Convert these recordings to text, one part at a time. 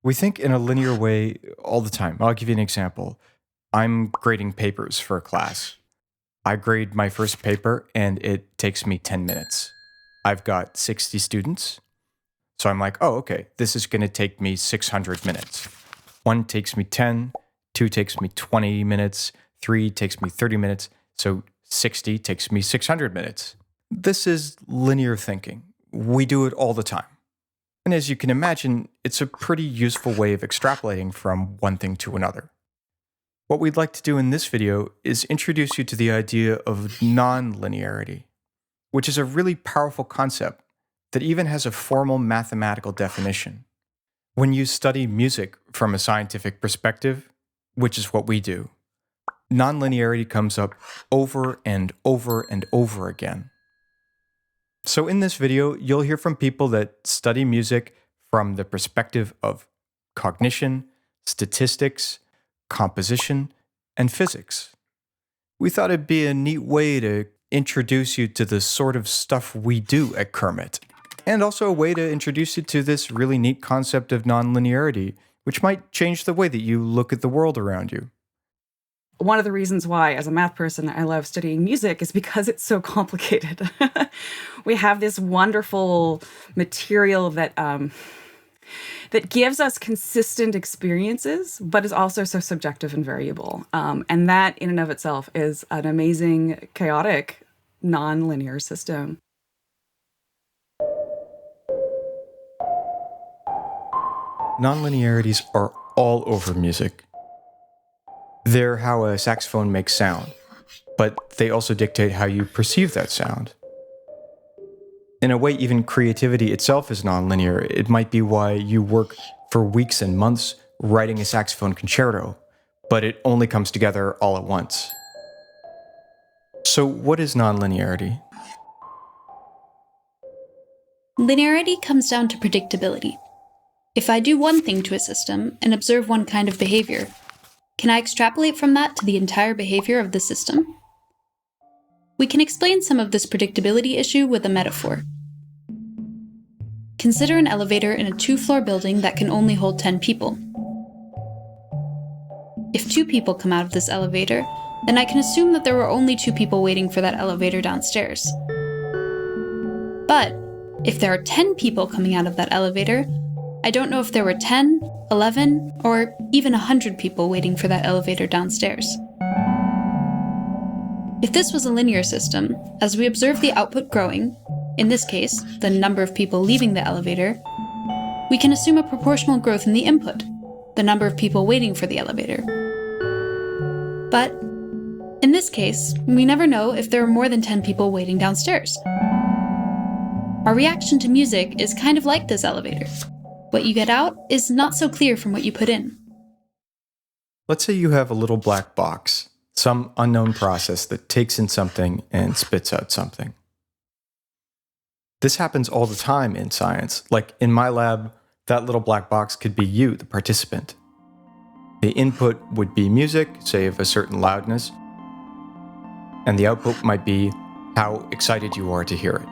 We think in a linear way all the time. I'll give you an example. I'm grading papers for a class. I grade my first paper and it takes me 10 minutes. I've got 60 students. So I'm like, oh, okay, this is going to take me 600 minutes. One takes me 10, two takes me 20 minutes, three takes me 30 minutes. So 60 takes me 600 minutes. This is linear thinking. We do it all the time. And as you can imagine, it's a pretty useful way of extrapolating from one thing to another. What we'd like to do in this video is introduce you to the idea of nonlinearity, which is a really powerful concept that even has a formal mathematical definition. When you study music from a scientific perspective, which is what we do, nonlinearity comes up over and over and over again. So in this video, you'll hear from people that study music from the perspective of cognition, statistics, composition, and physics. We thought it'd be a neat way to introduce you to the sort of stuff we do at Kermit, and also a way to introduce you to this really neat concept of nonlinearity, which might change the way that you look at the world around you. One of the reasons why, as a math person, I love studying music is because it's so complicated. We have this wonderful material that gives us consistent experiences, but is also so subjective and variable. And that, in and of itself, is an amazing, chaotic, non-linear system. Nonlinearities are all over music. They're how a saxophone makes sound, but they also dictate how you perceive that sound. In a way, even creativity itself is nonlinear. It might be why you work for weeks and months writing a saxophone concerto, but it only comes together all at once. So what is nonlinearity? Linearity comes down to predictability. If I do one thing to a system and observe one kind of behavior, can I extrapolate from that to the entire behavior of the system? We can explain some of this predictability issue with a metaphor. Consider an elevator in a 2-floor building that can only hold 10 people. If 2 people come out of this elevator, then I can assume that there were only 2 people waiting for that elevator downstairs. But if there are 10 people coming out of that elevator, I don't know if there were 10, 11, or even 100 people waiting for that elevator downstairs. If this was a linear system, as we observe the output growing, in this case, the number of people leaving the elevator, we can assume a proportional growth in the input, the number of people waiting for the elevator. But in this case, we never know if there are more than 10 people waiting downstairs. Our reaction to music is kind of like this elevator. What you get out is not so clear from what you put in. Let's say you have a little black box, some unknown process that takes in something and spits out something. This happens all the time in science. Like in my lab, that little black box could be you, the participant. The input would be music, say of a certain loudness, and the output might be how excited you are to hear it.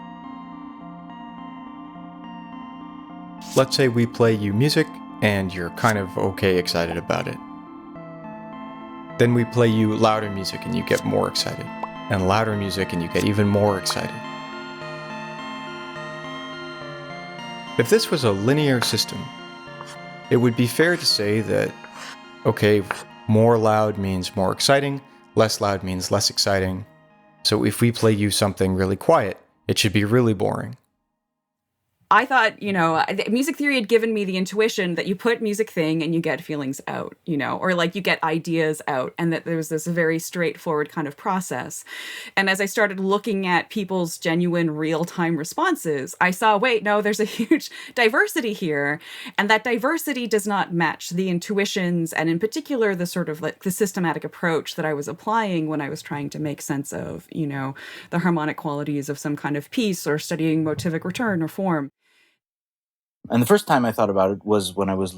Let's say we play you music and you're kind of okay excited about it. Then we play you louder music and you get more excited, and louder music and you get even more excited. If this was a linear system, it would be fair to say that, okay, more loud means more exciting, less loud means less exciting. So if we play you something really quiet, it should be really boring. I thought, music theory had given me the intuition that you put music thing and you get feelings out, or like you get ideas out, and that there was this very straightforward kind of process. And as I started looking at people's genuine real-time responses, I saw, wait, no, there's a huge diversity here. And that diversity does not match the intuitions, and in particular, the sort of like the systematic approach that I was applying when I was trying to make sense of, the harmonic qualities of some kind of piece or studying motivic return or form. And the first time I thought about it was when I was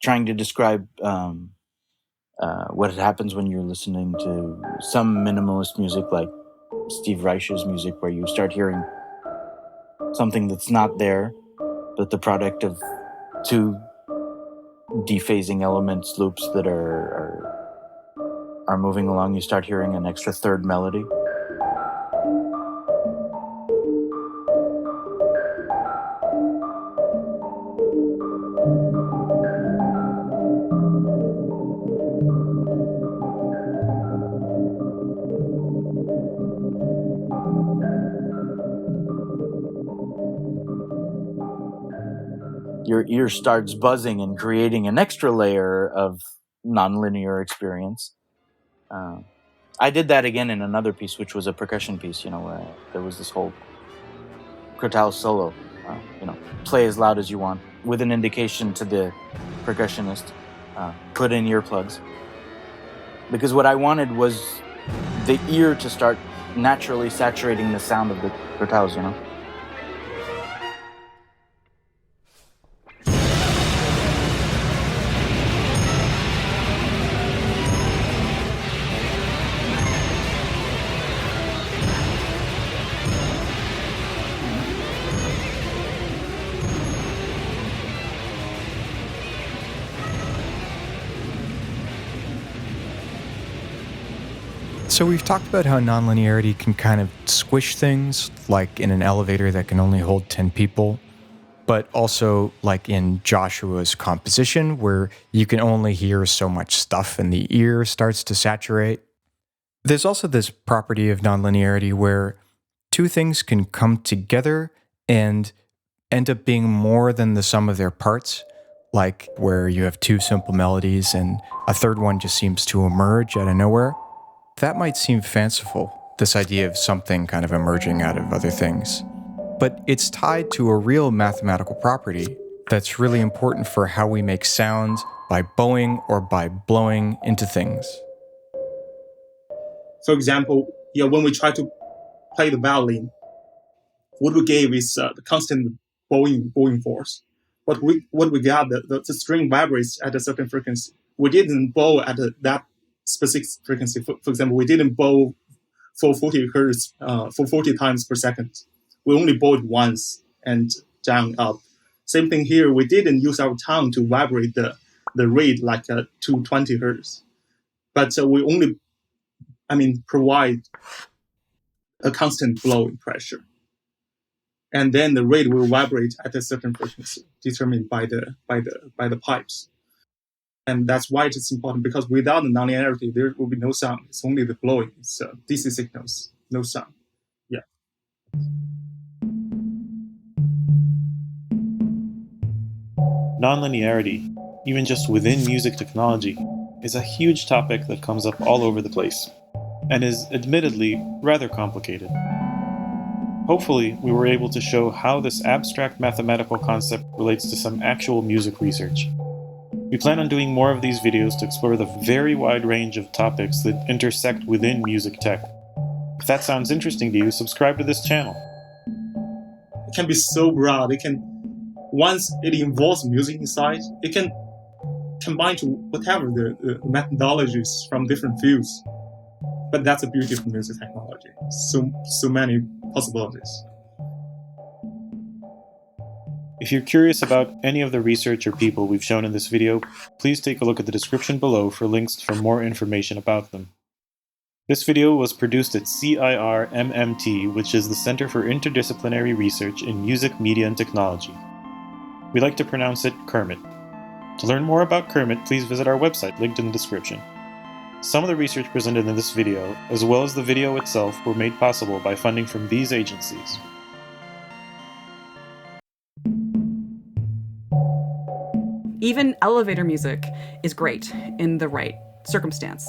trying to describe what happens when you're listening to some minimalist music like Steve Reich's music, where you start hearing something that's not there, but the product of two dephasing elements, loops that are moving along, you start hearing an extra third melody. Your ear starts buzzing and creating an extra layer of nonlinear experience. I did that again in another piece, which was a percussion piece, where there was this whole crotale solo, play as loud as you want, with an indication to the percussionist, put in earplugs. Because what I wanted was the ear to start naturally saturating the sound of the crotales, So we've talked about how nonlinearity can kind of squish things, like in an elevator that can only hold 10 people, but also like in Joshua's composition, where you can only hear so much stuff and the ear starts to saturate. There's also this property of nonlinearity where two things can come together and end up being more than the sum of their parts, like where you have two simple melodies and a third one just seems to emerge out of nowhere. That might seem fanciful, this idea of something kind of emerging out of other things. But it's tied to a real mathematical property that's really important for how we make sound by bowing or by blowing into things. For example, when we try to play the violin, what we gave is the constant bowing force. What we got, the string vibrates at a certain frequency. We didn't bow at that specific frequency. For example, we didn't bow for 40 hertz for 40 times per second. We only bowed once and down, up. Same thing here. We didn't use our tongue to vibrate the rate like 220 hertz. But we only, provide a constant blowing pressure. And then the rate will vibrate at a certain frequency determined by the pipes. And that's why it's important, because without the nonlinearity, there will be no sound. It's only the blowing. It's DC signals, no sound. Yeah. Nonlinearity, even just within music technology, is a huge topic that comes up all over the place, and is admittedly rather complicated. Hopefully, we were able to show how this abstract mathematical concept relates to some actual music research. We plan on doing more of these videos to explore the very wide range of topics that intersect within music tech. If that sounds interesting to you, subscribe to this channel. It can be so broad. Once it involves music inside, it can combine to whatever the methodologies from different fields. But that's the beauty of music technology. So many possibilities. If you're curious about any of the research or people we've shown in this video, please take a look at the description below for links for more information about them. This video was produced at CIR-MMT, which is the Center for Interdisciplinary Research in Music, Media, and Technology. We like to pronounce it Kermit. To learn more about Kermit, please visit our website, linked in the description. Some of the research presented in this video, as well as the video itself, were made possible by funding from these agencies. Even elevator music is great in the right circumstance.